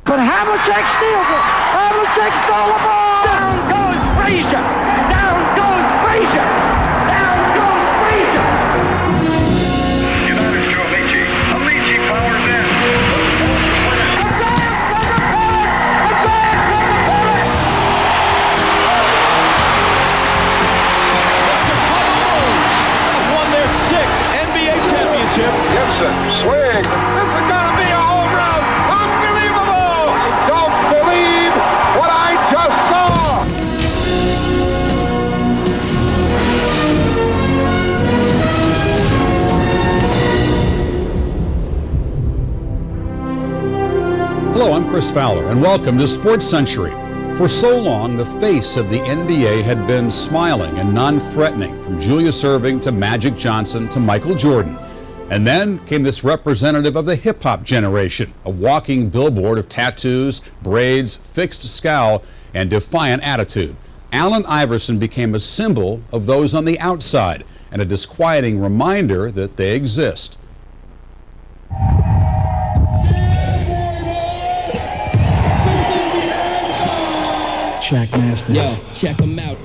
But Havlicek steals it. Havlicek stole the ball. Down goes Frazier. Down goes Frazier. Down goes Frazier. United to Amici. Amici powers in. Won their 6th NBA championship. Gibson swings. This is going to be a home run. Unbelievable. Don't believe what I just saw. Hello, I'm Chris Fowler, and welcome to SportsCentury. For so long, the face of the NBA had been smiling and non-threatening, from Julius Erving to Magic Johnson to Michael Jordan. And then came this representative of the hip-hop generation, a walking billboard of tattoos, braids, fixed scowl, and defiant attitude. Allen Iverson became a symbol of those on the outside, and a disquieting reminder that they exist. Shaq Master. Yo, check him out.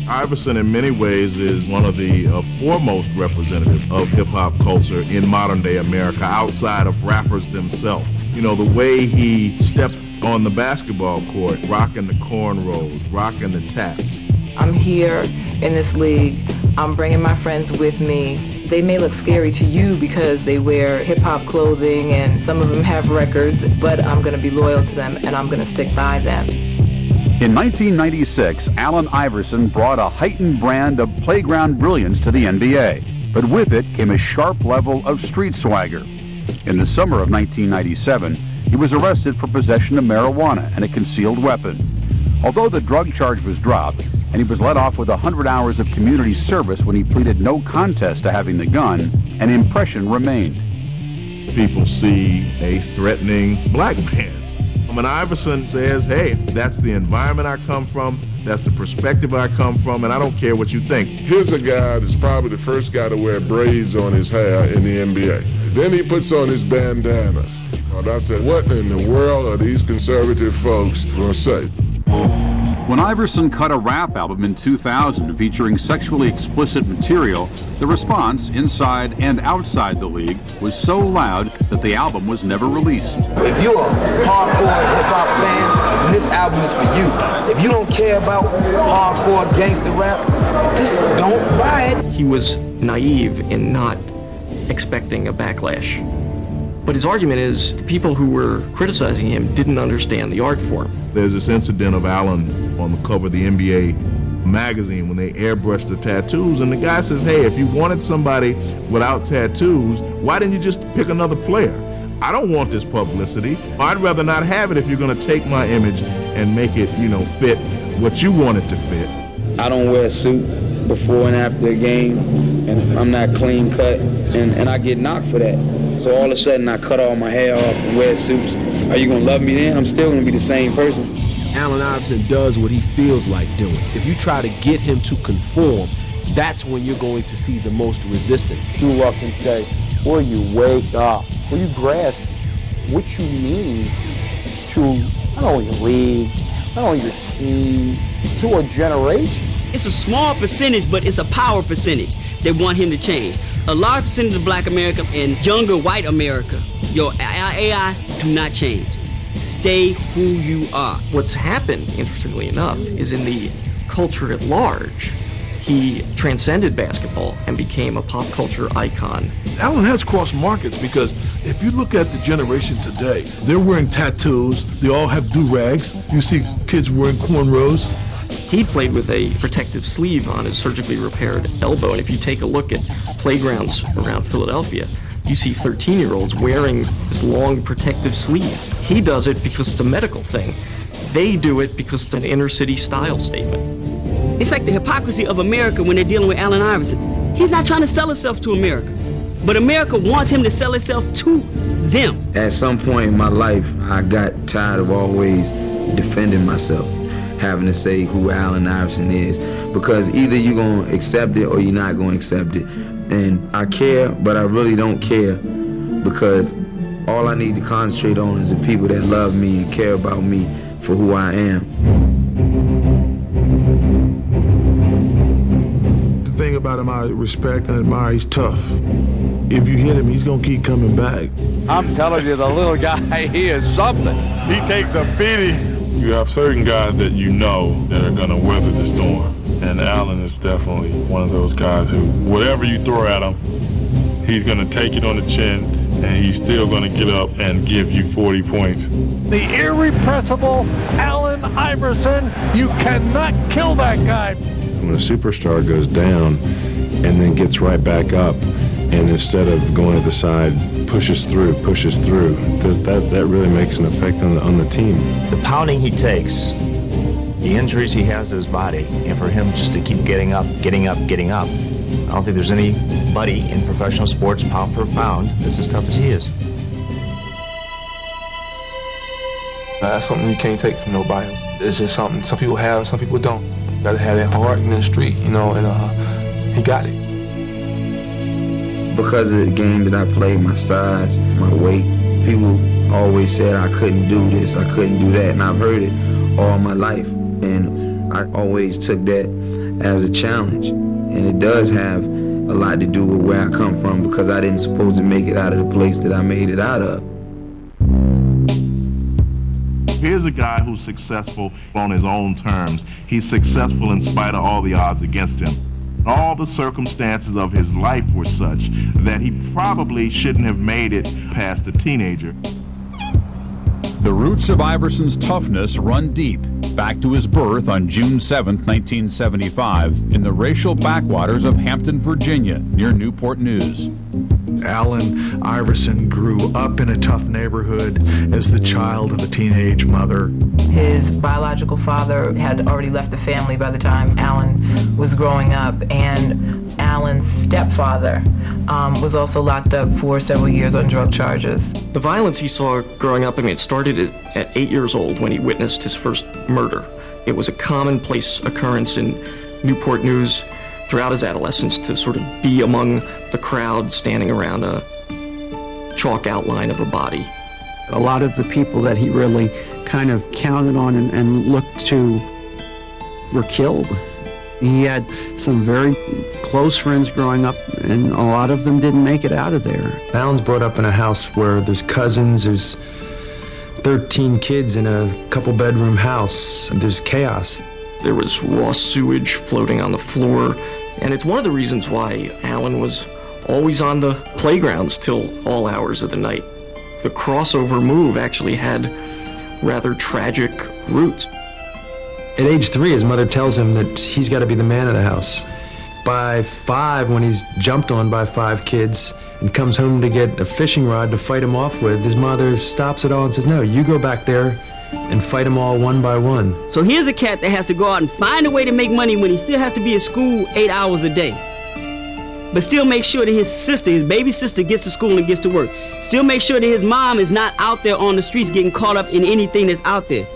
Iverson in many ways is one of the foremost representatives of hip-hop culture in modern-day America outside of rappers themselves. You know, the way he stepped on the basketball court, rocking the cornrows, rocking the tats. I'm here in this league. I'm bringing my friends with me. They may look scary to you because they wear hip-hop clothing and some of them have records, but I'm going to be loyal to them and I'm going to stick by them. In 1996, Allen Iverson brought a heightened brand of playground brilliance to the NBA, but with it came a sharp level of street swagger. In the summer of 1997, he was arrested for possession of marijuana and a concealed weapon. Although the drug charge was dropped, and he was let off with 100 hours of community service when he pleaded no contest to having the gun, an impression remained. People see a threatening black man. When Iverson says, hey, that's the environment I come from, that's the perspective I come from, and I don't care what you think. Here's a guy that's probably the first guy to wear braids on his hair in the NBA. Then he puts on his bandanas. And I said, what in the world are these conservative folks going to say? When Iverson cut a rap album in 2000 featuring sexually explicit material, the response inside and outside the league was so loud that the album was never released. If you're a hardcore hip-hop fan, then this album is for you. If you don't care about hardcore gangster rap, just don't buy it. He was naive in not expecting a backlash. But his argument is the people who were criticizing him didn't understand the art form. There's this incident of Allen on the cover of the NBA magazine when they airbrushed the tattoos, and the guy says, hey, if you wanted somebody without tattoos, why didn't you just pick another player? I don't want this publicity. I'd rather not have it if you're going to take my image and make it, you know, fit what you want it to fit. I don't wear a suit before and after a game, and I'm not clean cut, and I get knocked for that. So all of a sudden I cut all my hair off and wear suits. Are you going to love me then? I'm still going to be the same person. Allen Iverson does what he feels like doing. If you try to get him to conform, that's when you're going to see the most resistance. You look and say, will you wake up? Will you grasp what you mean to not only your league, not only your team, to a generation? It's a small percentage, but it's a power percentage. They want him to change. A large percentage of black America and younger white America, your AI do not change. Stay who you are. What's happened, interestingly enough, is in the culture at large, he transcended basketball and became a pop culture icon. Allen has crossed markets because if you look at the generation today, they're wearing tattoos, they all have do-rags. You see kids wearing cornrows. He played with a protective sleeve on his surgically repaired elbow, and if you take a look at playgrounds around Philadelphia, you see 13-year-olds wearing this long protective sleeve. He does it because it's a medical thing. They do it because it's an inner-city style statement. It's like the hypocrisy of America when they're dealing with Allen Iverson. He's not trying to sell himself to America, but America wants him to sell itself to them. At some point in my life, I got tired of always defending myself, having to say who Allen Iverson is, because either you're going to accept it or you're not going to accept it. And I care, but I really don't care, because All I need to concentrate on is the people that love me and care about me for who I am. The thing about him I respect and admire, he's tough. If you hit him, he's going to keep coming back. I'm telling you, the little guy, he is something. He takes a beating. You have certain guys that you know that are going to weather the storm. And Allen is definitely one of those guys who, whatever you throw at him, he's going to take it on the chin, and he's still going to get up and give you 40 points. The irrepressible Allen Iverson. You cannot kill that guy. When a superstar goes down and then gets right back up, and instead of going to the side, pushes through, that really makes an effect on the team. The pounding he takes, the injuries he has to his body, and for him just to keep getting up, I don't think there's anybody in professional sports pound for pound that's as tough as he is. That's something you can't take from nobody. It's just something some people have, some people don't. You gotta have that heart in the street, you know, and he got it. Because of the game that I played, my size, my weight, people always said I couldn't do this, I couldn't do that, and I've heard it all my life. And I always took that as a challenge. And it does have a lot to do with where I come from, because I didn't supposed to make it out of the place that I made it out of. Here's a guy who's successful on his own terms. He's successful in spite of all the odds against him. All the circumstances of his life were such that he probably shouldn't have made it past a teenager. The roots of Iverson's toughness run deep, back to his birth on June 7, 1975, in the racial backwaters of Hampton, Virginia, near Newport News. Allen Iverson grew up in a tough neighborhood as the child of a teenage mother. His biological father had already left the family by the time Allen was growing up, and Allen's stepfather was also locked up for several years on drug charges. The violence he saw growing up, it started at 8 years old when he witnessed his first murder. It was a commonplace occurrence in Newport News throughout his adolescence to sort of be among the crowd standing around a chalk outline of a body. A lot of the people that he really kind of counted on and looked to were killed. He had some very close friends growing up, and a lot of them didn't make it out of there. Allen's brought up in a house where there's cousins, there's 13 kids in a couple-bedroom house. There's chaos. There was raw sewage floating on the floor, and it's one of the reasons why Allen was always on the playgrounds till all hours of the night. The crossover move actually had rather tragic roots. At age 3, his mother tells him that he's got to be the man of the house. By 5, when he's jumped on by 5 kids and comes home to get a fishing rod to fight him off with, his mother stops it all and says, "No, you go back there and fight them all one by one." So here's a cat that has to go out and find a way to make money when he still has to be at school 8 hours a day. But still make sure that his sister, his baby sister, gets to school and gets to work. Still make sure that his mom is not out there on the streets getting caught up in anything that's out there.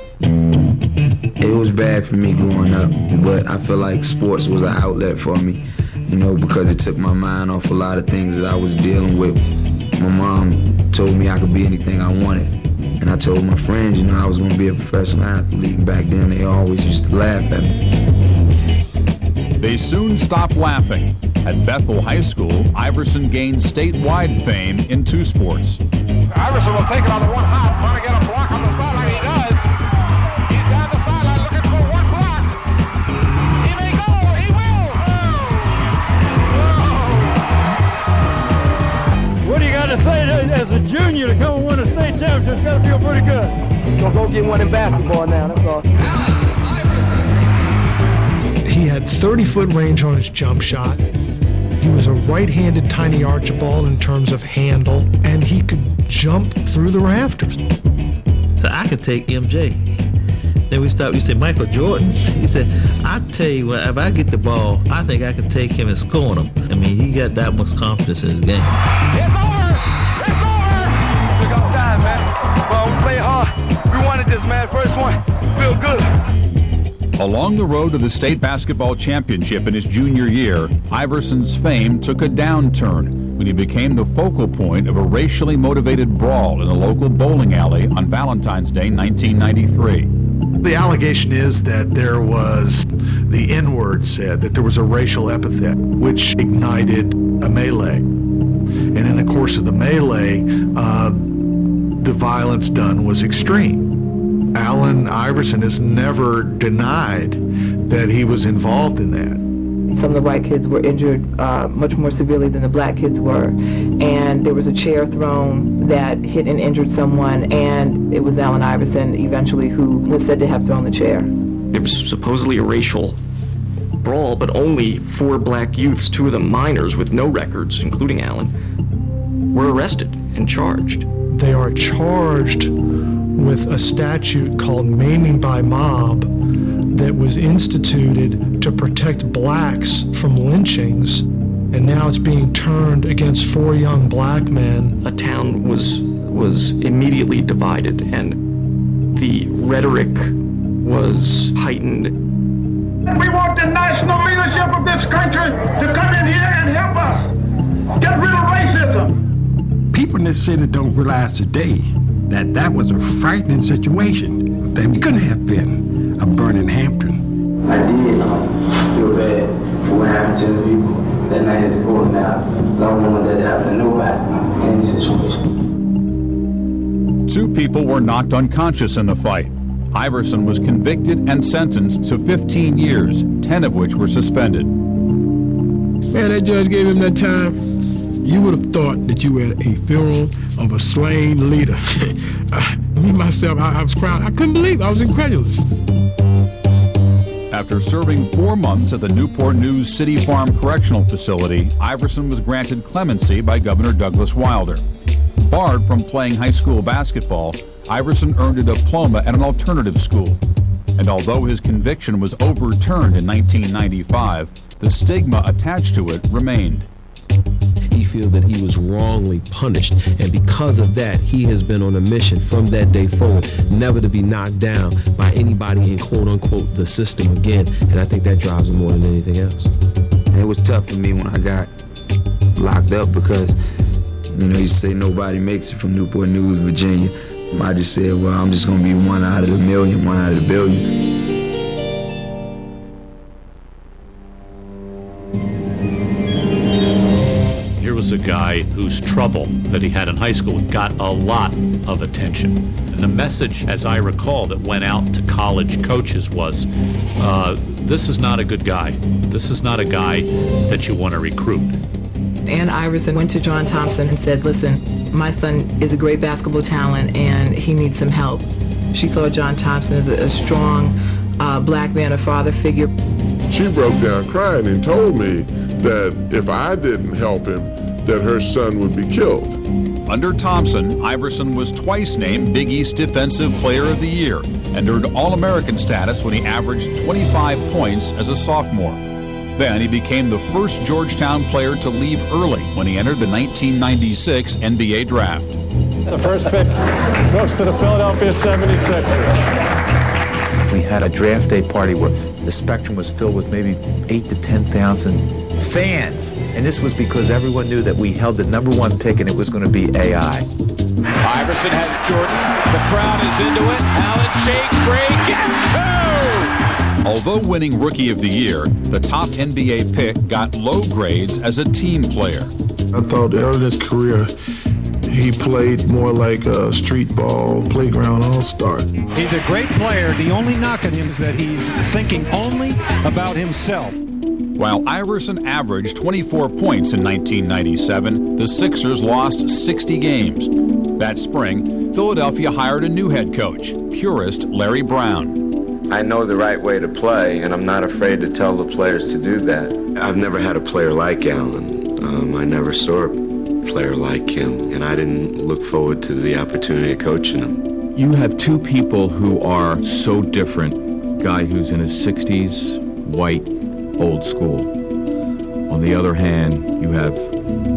It was bad for me growing up, but I feel like sports was an outlet for me, you know, because it took my mind off a lot of things that I was dealing with. My mom told me I could be anything I wanted. And I told my friends, you know, I was going to be a professional athlete. Back then, they always used to laugh at me. They soon stopped laughing. At Bethel High School, Iverson gained statewide fame in 2 sports. Iverson will take it on the one hop, trying to get a block on the sideline. He does. He's down the sideline looking for one block. He may go. He will. What do you got to say as a junior to come and win a state championship? It's got to feel pretty good. Gonna go get one in basketball now, that's all. He had 30-foot range on his jump shot. He was a right-handed tiny archibald in terms of handle, and he could jump through the rafters. So I could take MJ. Then we stopped. We said, Michael Jordan. He said, I tell you what, if I get the ball, I think I could take him and score him. I mean, he got that much confidence in his game. It's over. It's over. Took our time, man. Well, we played hard. We wanted this, man. First one. Feel good. Along the road to the state basketball championship in his junior year, Iverson's fame took a downturn when he became the focal point of a racially motivated brawl in a local bowling alley on Valentine's Day 1993. The allegation is that there was, the N-word said, that there was a racial epithet which ignited a melee. And in the course of the melee, the violence done was extreme. Allen Iverson has never denied that he was involved in that. Some of the white kids were injured much more severely than the black kids were. And there was a chair thrown that hit and injured someone, and it was Allen Iverson eventually who was said to have thrown the chair. There was supposedly a racial brawl, but only 4 black youths, 2 of them minors with no records, including Allen, were arrested and charged. They are charged with a statute called maiming by mob that was instituted to protect blacks from lynchings, and now it's being turned against 4 young black men. A town was immediately divided, and the rhetoric was heightened. We want the national leadership of this country to come in here and help us get rid of racism. People in this city don't realize today that that was a frightening situation. That couldn't have been a burning Hampton. I did feel bad for what happened to the people that night at the bowling alley. I don't want that to happen to nobody in any situation. 2 people were knocked unconscious in the fight. Iverson was convicted and sentenced to 15 years, 10 of which were suspended. Man, that judge gave him that time. You would have thought that you were at a funeral of a slain leader. Me, myself, I was crying. I couldn't believe it. I was incredulous. After serving 4 months at the Newport News City Farm Correctional Facility, Iverson was granted clemency by Governor Douglas Wilder. Barred from playing high school basketball, Iverson earned a diploma at an alternative school. And although his conviction was overturned in 1995, the stigma attached to it remained. He feels that he was wrongly punished, and because of that, he has been on a mission from that day forward, never to be knocked down by anybody in quote-unquote the system again, and I think that drives him more than anything else. It was tough for me when I got locked up because, you know, you say nobody makes it from Newport News, Virginia. I just said, well, I'm just going to be 1 out of the million, 1 out of the billion. A guy whose trouble that he had in high school got a lot of attention. And the message, as I recall, that went out to college coaches was, this is not a good guy. This is not a guy that you want to recruit. Ann Iverson went to John Thompson and said, listen, my son is a great basketball talent and he needs some help. She saw John Thompson as a strong black man, a father figure. She broke down crying and told me that if I didn't help him, that her son would be killed. Under Thompson, Iverson was twice named Big East Defensive Player of the Year and earned All-American status when he averaged 25 points as a sophomore. Then he became the first Georgetown player to leave early when he entered the 1996 NBA Draft. The first pick goes to the Philadelphia 76ers. We had a draft day party where the Spectrum was filled with maybe 8,000 to 10,000 fans, and this was because everyone knew that we held the #1 pick and it was going to be AI. Iverson has Jordan. The crowd is into it. Allen shakes free. Gets 2! Although winning Rookie of the Year, the top NBA pick got low grades as a team player. I thought early in his career, he played more like a street ball, playground all-star. He's a great player. The only knock on him is that he's thinking only about himself. While Iverson averaged 24 points in 1997, the Sixers lost 60 games. That spring, Philadelphia hired a new head coach, purist Larry Brown. I know the right way to play, and I'm not afraid to tell the players to do that. I've never had a player like Allen. I never saw a player like him, and I didn't look forward to the opportunity of coaching him. You have 2 people who are so different. Guy who's in his 60s, white, old school. On the other hand, you have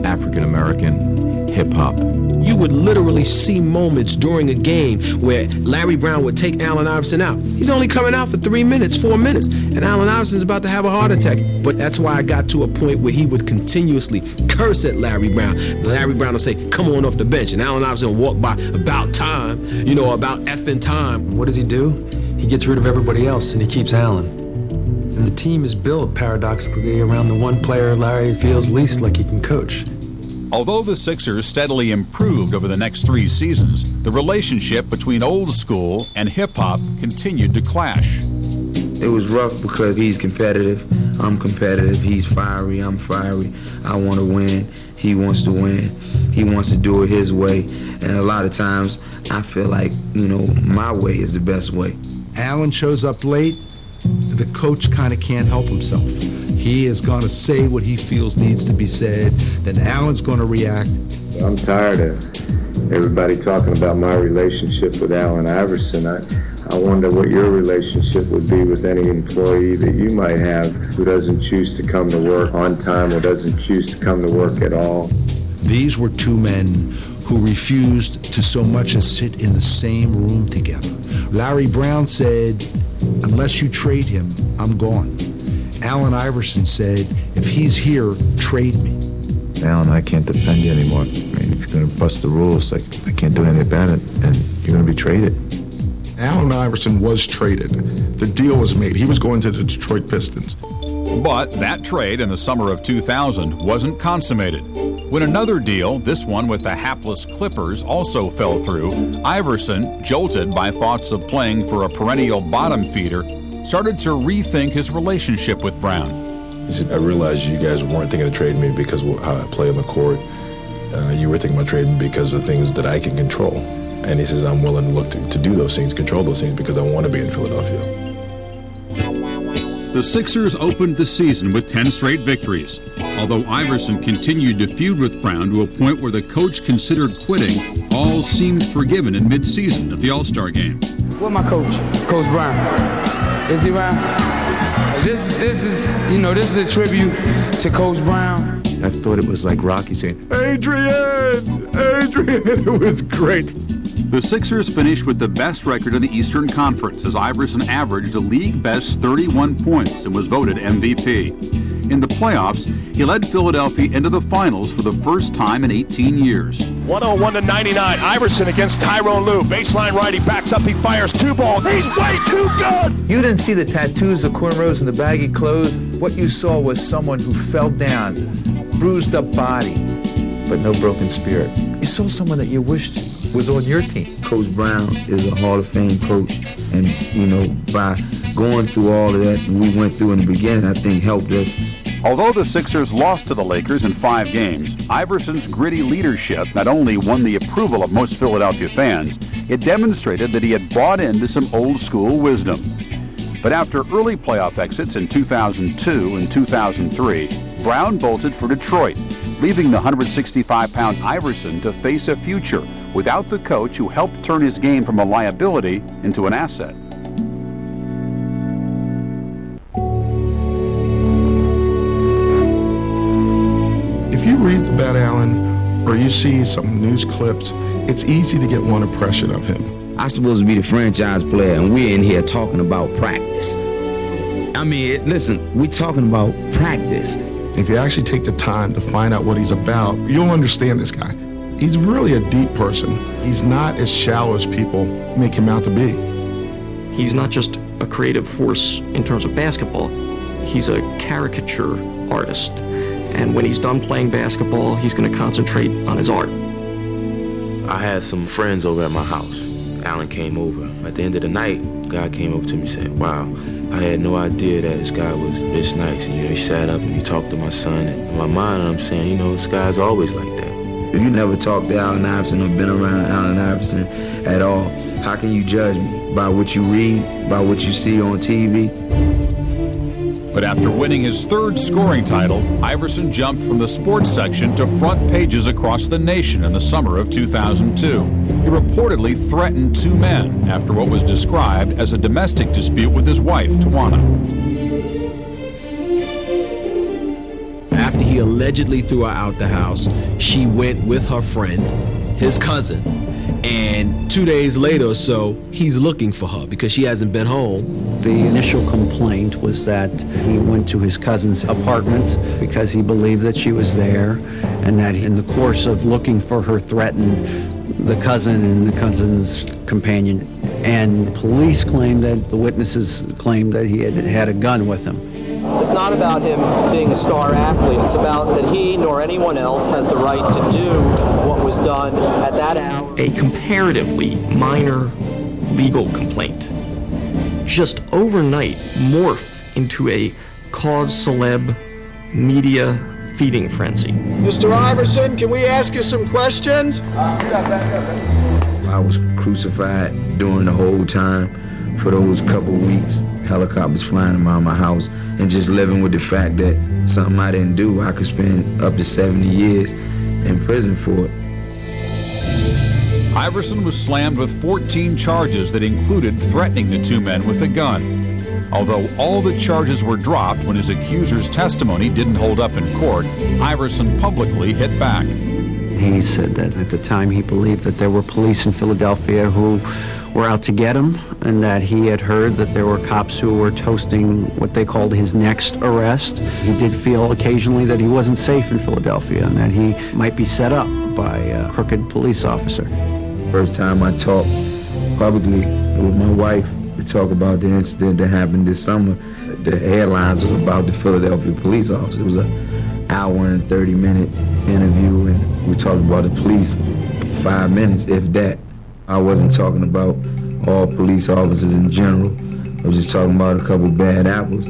African American, hip-hop. You would literally see moments during a game where Larry Brown would take Allen Iverson out. He's only coming out for 3 minutes, 4 minutes, and Allen Iverson's about to have a heart attack. But that's why I got to a point where he would continuously curse at Larry Brown. Larry Brown would say, "Come on off the bench," and Allen Iverson would walk by, "About time," about effing time. What does he do? He gets rid of everybody else, and he keeps Allen. And the team is built, paradoxically, around the one player Larry feels least like he can coach. Although the Sixers steadily improved over the next 3 seasons, the relationship between old school and hip-hop continued to clash. It was rough because he's competitive, I'm competitive, he's fiery, I'm fiery. I want to win, he wants to win, he wants to do it his way. And a lot of times I feel like, my way is the best way. Allen shows up late, the coach kind of can't help himself. He is going to say what he feels needs to be said, then Allen's going to react. I'm tired of everybody talking about my relationship with Allen Iverson. I wonder what your relationship would be with any employee that you might have who doesn't choose to come to work on time or doesn't choose to come to work at all. These were 2 men who refused to so much as sit in the same room together. Larry Brown said, "Unless you trade him, I'm gone." Allen Iverson said, "If he's here, trade me." Allen, I can't defend you anymore. I mean, if you're going to bust the rules, I can't do anything about it, and you're going to be traded. Allen Iverson was traded. The deal was made. He was going to the Detroit Pistons. But that trade in the summer of 2000 wasn't consummated. When another deal, this one with the hapless Clippers, also fell through, Iverson, jolted by thoughts of playing for a perennial bottom feeder, started to rethink his relationship with Brown. He said, "I realized you guys weren't thinking of trading me because of how I play on the court. You were thinking about trading because of things that I can control." And he says, "I'm willing to look to do those things, control those things, because I want to be in Philadelphia." The Sixers opened the season with 10 straight victories. Although Iverson continued to feud with Brown to a point where the coach considered quitting, all seemed forgiven in mid-season at the All-Star game. Where's my coach? Coach Brown. Is he around? This is a tribute to Coach Brown. I thought it was like Rocky saying, Adrian! It was great. The Sixers finished with the best record in the Eastern Conference as Iverson averaged a league-best 31 points and was voted MVP. In the playoffs, he led Philadelphia into the finals for the first time in 18 years. 101-99. Iverson against Tyronn Lue. Baseline right, he backs up, he fires 2 balls. He's way too good! You didn't see the tattoos, the cornrows, and the baggy clothes. What you saw was someone who fell down, bruised up body, but no broken spirit. You saw someone that you wished was on your team. Coach Brown is a Hall of Fame coach, and by going through all of that we went through in the beginning, I think helped us. Although the Sixers lost to the Lakers in 5 games, Iverson's gritty leadership not only won the approval of most Philadelphia fans, it demonstrated that he had bought into some old-school wisdom. But after early playoff exits in 2002 and 2003, Brown bolted for Detroit, leaving the 165-pound Iverson to face a future without the coach who helped turn his game from a liability into an asset. If you read about Allen or you see some news clips, it's easy to get one impression of him. I'm supposed to be the franchise player, and we're in here talking about practice. I mean, listen, we're talking about practice. If you actually take the time to find out what he's about, you'll understand this guy. He's really a deep person. He's not as shallow as people make him out to be. He's not just a creative force in terms of basketball. He's a caricature artist. And when he's done playing basketball, he's going to concentrate on his art. I had some friends over at my house. Allen came over. At the end of the night, a guy came over to me and said, "Wow, I had no idea that this guy was this nice." And he sat up and he talked to my son. And in my mind, I'm saying, this guy's always like that. If you never talked to Allen Iverson or been around Allen Iverson at all, how can you judge me? By what you read, by what you see on TV? But after winning his 3rd scoring title, Iverson jumped from the sports section to front pages across the nation in the summer of 2002. He reportedly threatened 2 men after what was described as a domestic dispute with his wife, Tawana. After he allegedly threw her out the house. She went with her friend, his cousin, and 2 days later or so, he's looking for her because she hasn't been home. The initial complaint was that he went to his cousin's apartment because he believed that she was there, and that in the course of looking for her threatened the cousin and the cousin's companion. And police claimed that, the witnesses claimed that he had a gun with him. It's not about him being a star athlete. It's about that he nor anyone else has the right to do what was done at that hour. A comparatively minor legal complaint just overnight morphed into a cause celeb media feeding frenzy. Mr. Iverson, can we ask you some questions? I was crucified during the whole time for those couple weeks. Helicopters flying around my house, and just living with the fact that something I didn't do, I could spend up to 70 years in prison for it. Iverson was slammed with 14 charges that included threatening the two men with a gun. Although all the charges were dropped when his accuser's testimony didn't hold up in court, Iverson publicly hit back. He said that at the time he believed that there were police in Philadelphia who were out to get him, and that he had heard that there were cops who were toasting what they called his next arrest. He did feel occasionally that he wasn't safe in Philadelphia and that he might be set up by a crooked police officer. First time I talked publicly with my wife to talk about the incident that happened this summer, the headlines was about the Philadelphia police officer. It was an hour and 30-minute interview, and we talked about the police 5 minutes, if that. I wasn't talking about all police officers in general. I was just talking about a couple bad apples.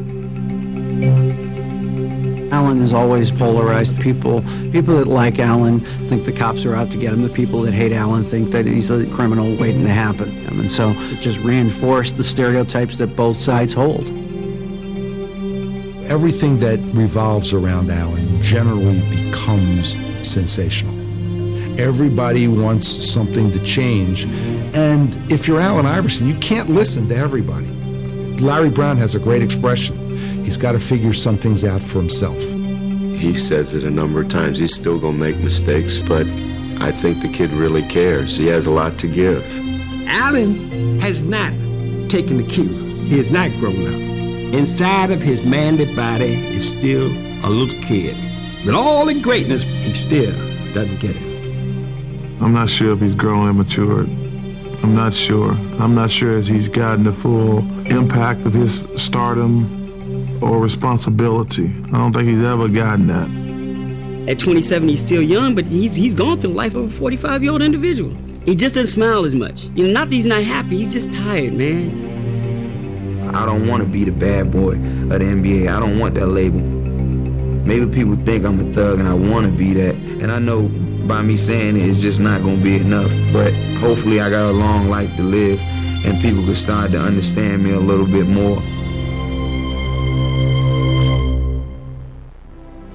Alan is always polarized. People that like Alan think the cops are out to get him. The people that hate Alan think that he's a criminal waiting to happen. And so it just reinforced the stereotypes that both sides hold. Everything that revolves around Alan generally becomes sensational. Everybody wants something to change, and if you're Allen Iverson, you can't listen to everybody. Larry Brown has a great expression. He's got to figure some things out for himself. He says it a number of times. He's still going to make mistakes, but I think the kid really cares. He has a lot to give. Allen has not taken the cue. He has not grown up. Inside of his manly body is still a little kid. With all the greatness, he still doesn't get it. I'm not sure if he's grown and matured. I'm not sure. I'm not sure if he's gotten the full impact of his stardom or responsibility. I don't think he's ever gotten that. At 27, he's still young, but he's gone through the life of a 45-year-old individual. He just doesn't smile as much. You know, not that he's not happy, he's just tired, man. I don't want to be the bad boy of the NBA. I don't want that label. Maybe people think I'm a thug and I want to be that, and I know by me saying it, it's just not going to be enough. But hopefully I got a long life to live and people can start to understand me a little bit more.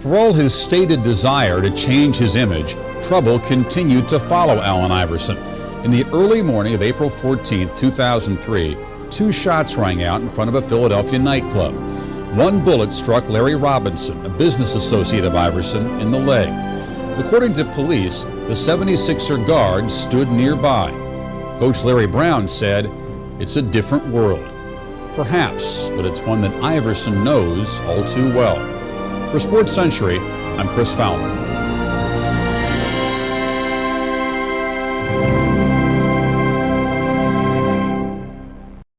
For all his stated desire to change his image, trouble continued to follow Allen Iverson. In the early morning of April 14, 2003, 2 shots rang out in front of a Philadelphia nightclub. One bullet struck Larry Robinson, a business associate of Iverson, in the leg. According to police, the 76er guard stood nearby. Coach Larry Brown said, "It's a different world." Perhaps, but it's one that Iverson knows all too well. For SportsCentury, I'm Chris Fowler.